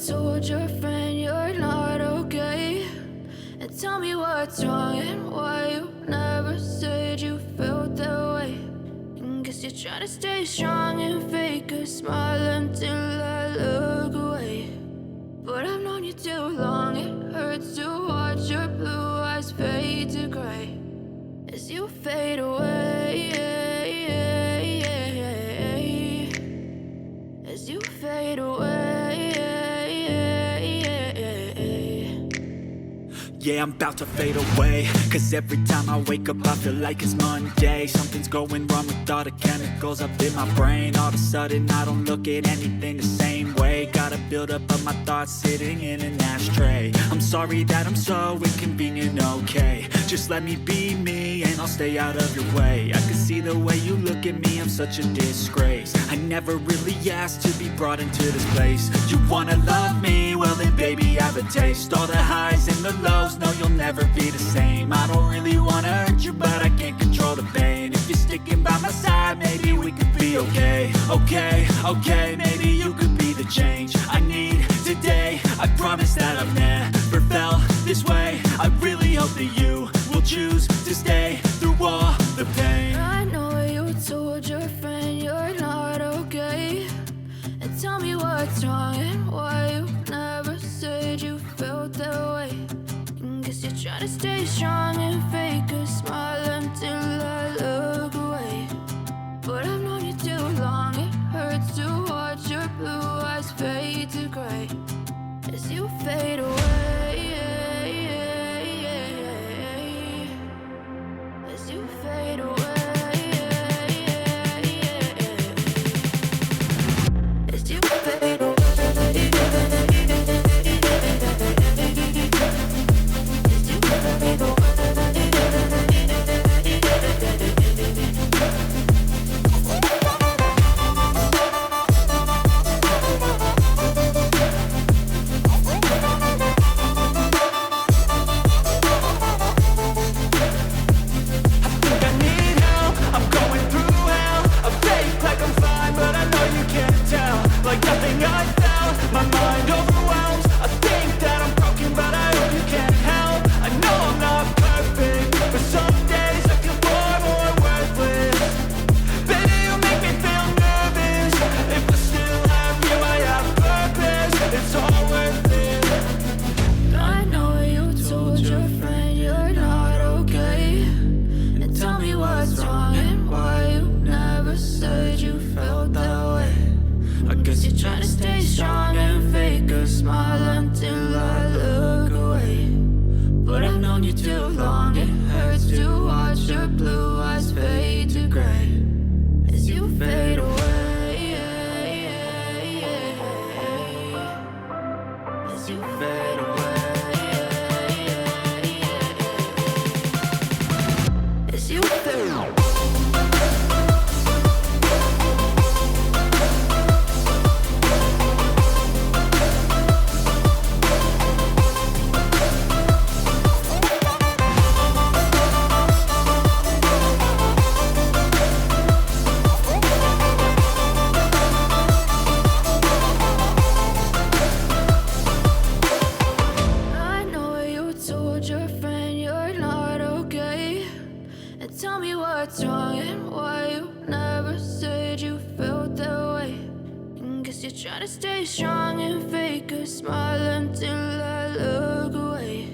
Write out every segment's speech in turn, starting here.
told your friend you're not okay? And tell me what's wrong and why you never said you felt that way. And guess you're trying to stay strong and fake a smile until I look away. But I've known you too long, it hurts to watch your blue eyes fade to gray as you fade away, as you fade away. Yeah, I'm about to fade away, cause every time I wake up I feel like it's Monday. Something's going wrong with all the chemicals up in my brain. All of a sudden I don't look at anything the same way. Got a buildup of my thoughts sitting in an ashtray. I'm sorry that I'm so inconvenient, okay? Just let me be me and I'll stay out of your way. I can see the way you look at me, I'm such a disgrace. I never really asked to be brought into this place. You wanna love me? Well then baby, have a taste. All the highs and the lows, no, you'll never be the same. I don't really wanna hurt you, but I can't control the pain. If you're sticking by my side, maybe we could be okay. Okay, maybe you could be the change I need today. I promise that I've never felt this way. I really hope that you will choose to stay through all the pain. I know you told your friend you're not okay. And tell me what's wrong and why you never said you felt that way. Guess you're trying to stay strong and fake a smile until I look away. But I've known you too long, it hurts to watch your blue eyes fade to gray as you fade away, as you fade away, as you fade away. Tell me what's wrong and why you never said you felt that way. And guess you're trying to stay strong and fake a smile until I look away.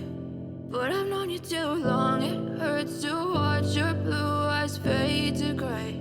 But I've known you too long, it hurts to watch your blue eyes fade to gray